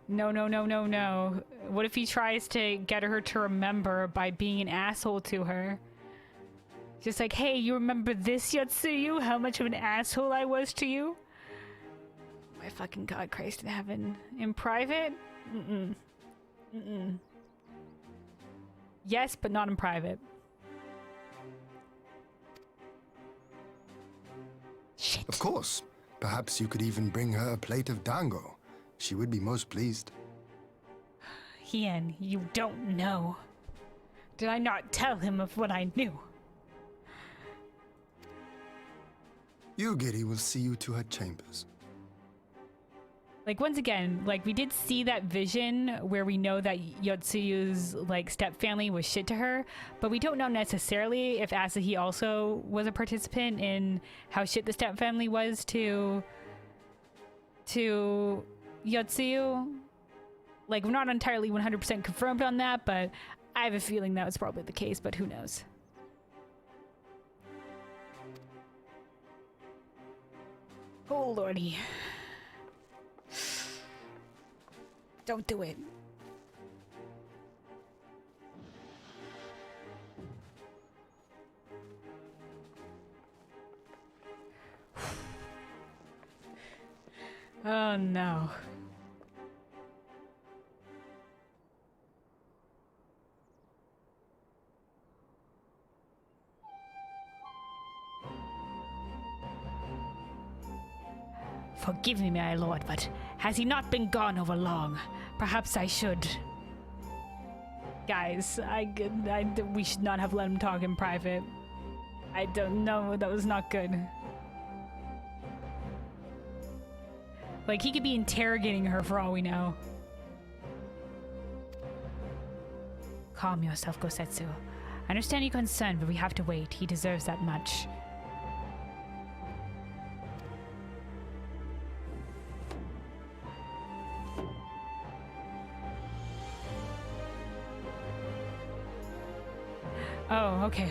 No, no, no, no, no. What if he tries to get her to remember by being an asshole to her? Just like, hey, you remember this, Yotsuyu? How much of an asshole I was to you? My fucking God, Christ in heaven. In private? Mm-mm. Mm-mm. Yes, but not in private. Shit. Of course. Perhaps you could even bring her a plate of dango. She would be most pleased. Hien, you don't know. Did I not tell him of what I knew? Yugiri will see you to her chambers. Like, once again, like, we did see that vision where we know that Yotsuyu's, like, step-family was shit to her, but we don't know necessarily if Asahi also was a participant in how shit the step-family was to Yotsuyu. Like, we're not entirely 100% confirmed on that, but I have a feeling that was probably the case, but who knows. Oh, lordy. Don't do it. Oh no. Forgive me, my lord, but has he not been gone over long? Perhaps I should. Guys, we should not have let him talk in private. I don't know, that was not good. Like, he could be interrogating her for all we know. Calm yourself, Gosetsu. I understand you're concerned, but we have to wait. He deserves that much. Oh, okay.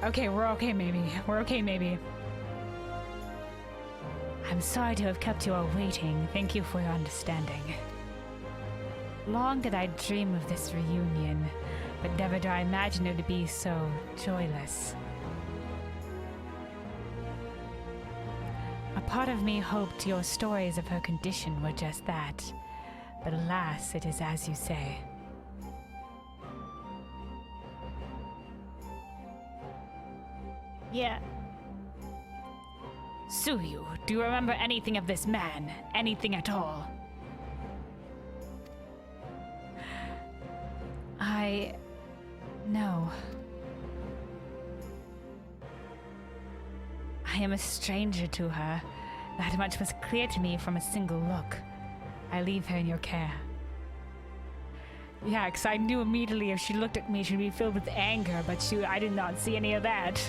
Okay, we're okay maybe. We're okay maybe. I'm sorry to have kept you all waiting. Thank you for your understanding. Long did I dream of this reunion, but never did I imagine it to be so joyless. A part of me hoped your stories of her condition were just that, but alas, it is as you say. Yeah. Suyu, do you remember anything of this man? Anything at all? No. I am a stranger to her. That much was clear to me from a single look. I leave her in your care. Yeah, because I knew immediately if she looked at me, she'd be filled with anger, but I did not see any of that.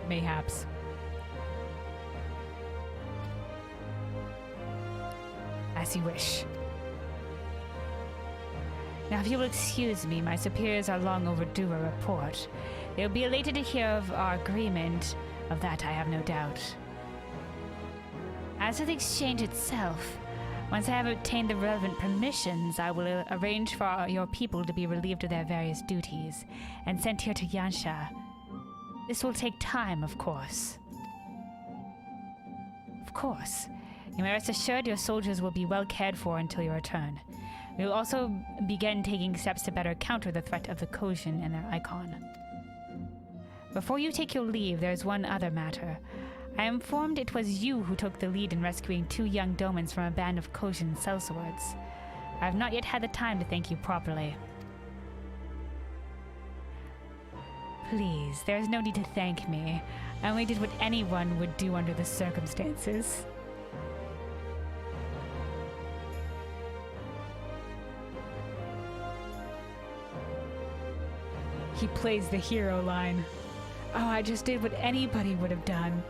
Mayhaps. As you wish. Now, if you'll excuse me, my superiors are long overdue a report. They'll be elated to hear of our agreement. Of that, I have no doubt. As for the exchange itself, once I have obtained the relevant permissions, I will arrange for your people to be relieved of their various duties and sent here to Yanxia. This will take time, of course. Of course. You may rest assured your soldiers will be well cared for until your return. We will also begin taking steps to better counter the threat of the Kojin and their icon. Before you take your leave, there is one other matter. I am informed it was you who took the lead in rescuing 2 young Domans from a band of Kojin sellswords. I have not yet had the time to thank you properly. Please, there is no need to thank me. I only did what anyone would do under the circumstances. He plays the hero line. Oh, I just did what anybody would have done.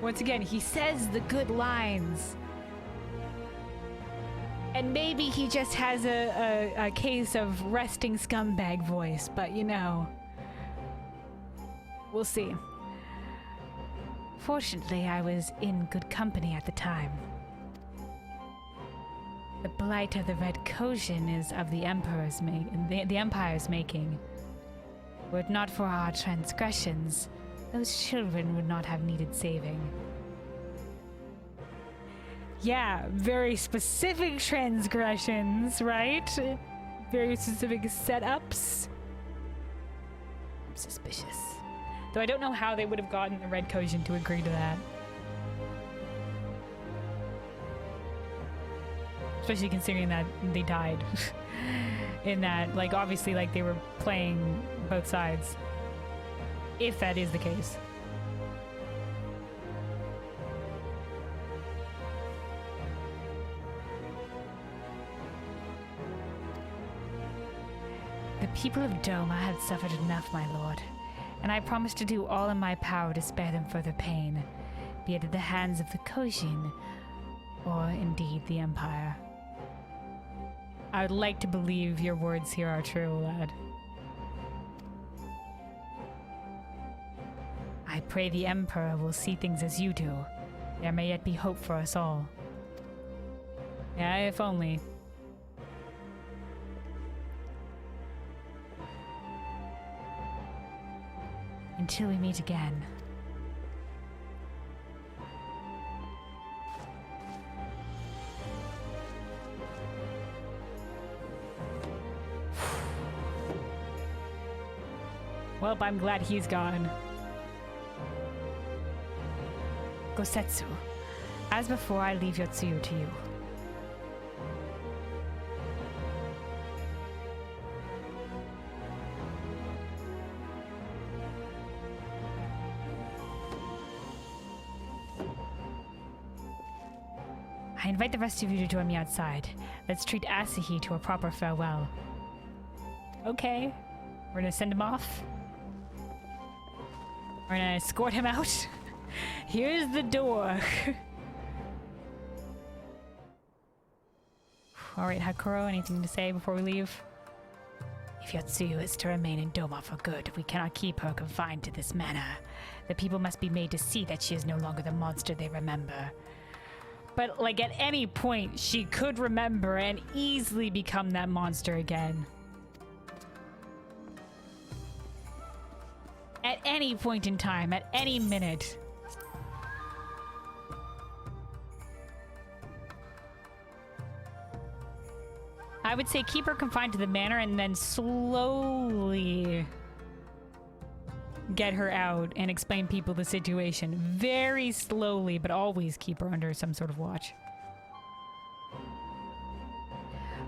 Once again, he says the good lines. And maybe he just has a case of resting scumbag voice, but you know. We'll see. Fortunately, I was in good company at the time. The blight of the Red Kojin is of the Empire's making. Were it not for our transgressions, those children would not have needed saving. Yeah, very specific transgressions, right? Very specific setups. I'm suspicious. Though I don't know how they would have gotten the Red Kojin to agree to that. Especially considering that they died in that, like, obviously, like, they were playing both sides. If that is the case. The people of Doma had suffered enough, my lord, and I promise to do all in my power to spare them further pain, be it at the hands of the Kojin, or indeed the Empire. I would like to believe your words here are true, lad. I pray the Emperor will see things as you do. There may yet be hope for us all. Yeah, if only. Until we meet again. Well, I'm glad he's gone. Gosetsu. As before, I leave Yotsuyu to you. I invite the rest of you to join me outside. Let's treat Asahi to a proper farewell. Okay. We're gonna send him off. We're gonna escort him out. Here's the door. Alright, Hakuro, anything to say before we leave? If Yotsuyu is to remain in Doma for good, we cannot keep her confined to this manor. The people must be made to see that she is no longer the monster they remember. But, like, at any point, she could remember and easily become that monster again. At any point in time, at any minute. I would say keep her confined to the manor and then slowly get her out and explain people the situation. Very slowly, but always keep her under some sort of watch.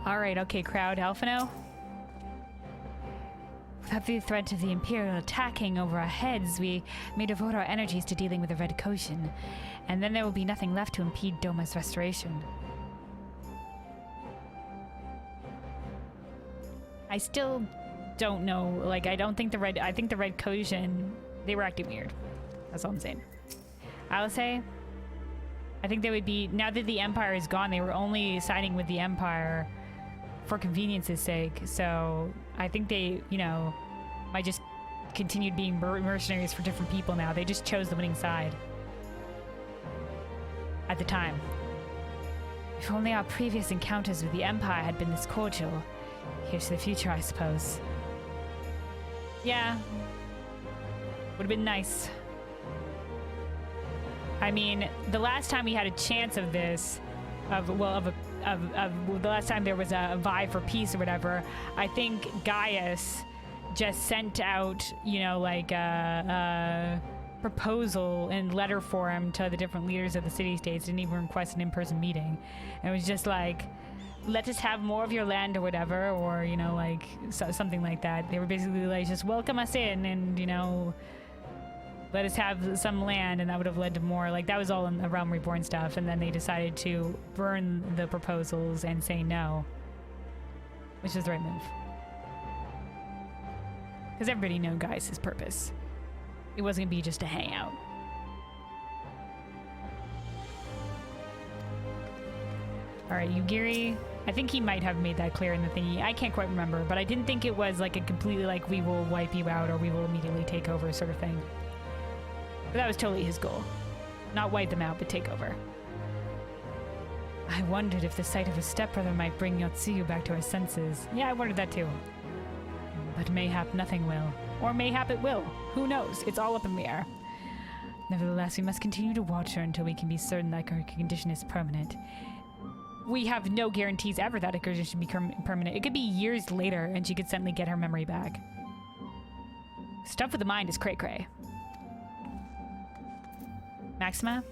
Alright, okay, crowd. Alphino? Without the threat of the Imperial attacking over our heads, we may devote our energies to dealing with the Red Kojin, and then there will be nothing left to impede Doma's restoration. I still don't know, like, I think the Red Kojin, they were acting weird. That's all I'm saying. I will say, I think they would be, now that the Empire is gone, they were only siding with the Empire for convenience's sake. So I think they, you know, might just continued being mercenaries for different people now. They just chose the winning side at the time. If only our previous encounters with the Empire had been this cordial. Here's to the future, I suppose. Yeah. Would have been nice. I mean, the last time we had a chance of this, the last time there was a vie for peace or whatever, I think Gaius just sent out, you know, like a proposal in letter form to the different leaders of the city-states. Didn't even request an in-person meeting. And it was just like, let us have more of your land or whatever, or, you know, like something like that. They were basically like, just welcome us in and, you know, let us have some land, and that would have led to more. Like, that was all in the Realm Reborn stuff, and then they decided to burn the proposals and say no, which is the right move. Because everybody knew Gaius' purpose. It wasn't gonna be just a hangout. Alright, Yugiri, I think he might have made that clear in the thingy. I can't quite remember, but I didn't think it was like a completely like, we will wipe you out or we will immediately take over sort of thing. But that was totally his goal. Not wipe them out, but take over. I wondered if the sight of a stepbrother might bring Yotsuyu back to her senses. Yeah, I wondered that too. But mayhap nothing will. Or mayhap it will. Who knows? It's all up in the air. Nevertheless, we must continue to watch her until we can be certain that her condition is permanent. We have no guarantees ever that a condition should be permanent. It could be years later and she could suddenly get her memory back. Stuff with the mind is cray-cray. Maxima?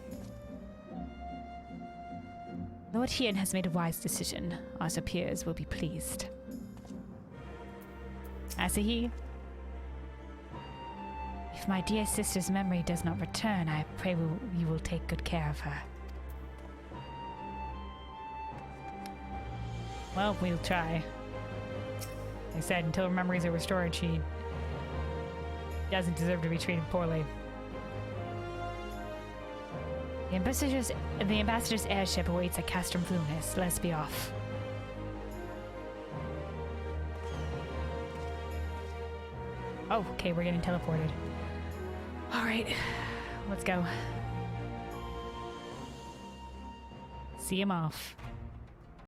Lord Hien has made a wise decision. Our peers will be pleased. Asahi? If my dear sister's memory does not return, I pray you will take good care of her. Well, we'll try. Like I said, until her memories are restored, she doesn't deserve to be treated poorly. The ambassador's airship awaits at Castrum Fluminus. Let's be off. Oh, okay, we're getting teleported. Alright, let's go. See him off.